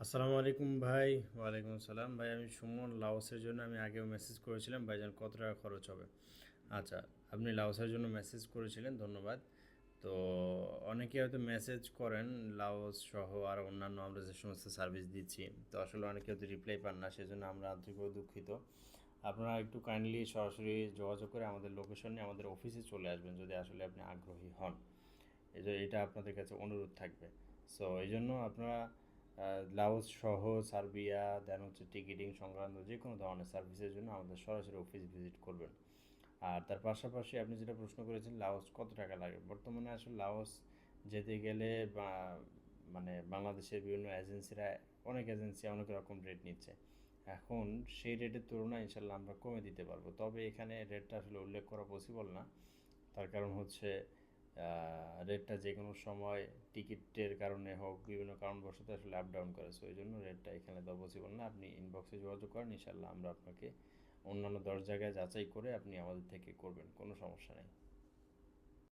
আসসালামু আলাইকুম ভাই। ওয়ালাইকুম আসসালাম ভাই। আমি সুমন, লাওসের জন্য আমি আগেও মেসেজ করেছিলাম ভাইজান, কত টাকা খরচ হবে? আচ্ছা, আপনি লাওসের জন্য মেসেজ করেছিলেন, ধন্যবাদ। তো অনেকে হয়তো মেসেজ করেন লাওস সহ আর অন্যান্য আমরা যে সমস্ত সার্ভিস দিচ্ছি, তো আসলে অনেকে হয়তো রিপ্লাই পান না, সেজন্য আমরা আন্তরিকভাবে দুঃখিত। আপনারা একটু কাইন্ডলি সরাসরি যোগাযোগ করে আমাদের লোকেশনে আমাদের অফিসে চলে আসবেন যদি আসলে আপনি আগ্রহী হন। এটা আপনাদের কাছে অনুরোধ থাকবে। সো এই জন্য আপনারা লাওস সহ সার্বিয়া দেন হচ্ছে টিকিটিং সংক্রান্ত যে কোনো ধরনের সার্ভিসের জন্য আমাদের সরাসরি অফিস ভিজিট করবেন। আর তার পাশাপাশি আপনি যেটা প্রশ্ন করেছেন লাওস কত টাকা লাগে, বর্তমানে আসলে লাওস যেতে গেলে বা মানে বাংলাদেশের বিভিন্ন এজেন্সিরা, অনেক এজেন্সি অনেক রকম রেট নিচ্ছে। এখন সেই রেটের তুলনায় ইনশাল্লাহ আমরা কমে দিতে পারবো, তবে এখানে রেটটা আসলে উল্লেখ করা পসিবল না। তার কারণ হচ্ছে রেটটা যে কোনো সময় টিকিটের কারণে হোক, বিভিন্ন কারণবশত আসলে আপ ডাউন করে, সো এই জন্য রেটটা এখানে দেওয়া পসিবল না। আপনি ইনবক্সে যোগাযোগ করেন, ইনশাল্লাহ আমরা আপনাকে অন্যান্য 10 জায়গায় যাচাই করে আপনি আমাদের থেকে করবেন, কোনো সমস্যা নেই।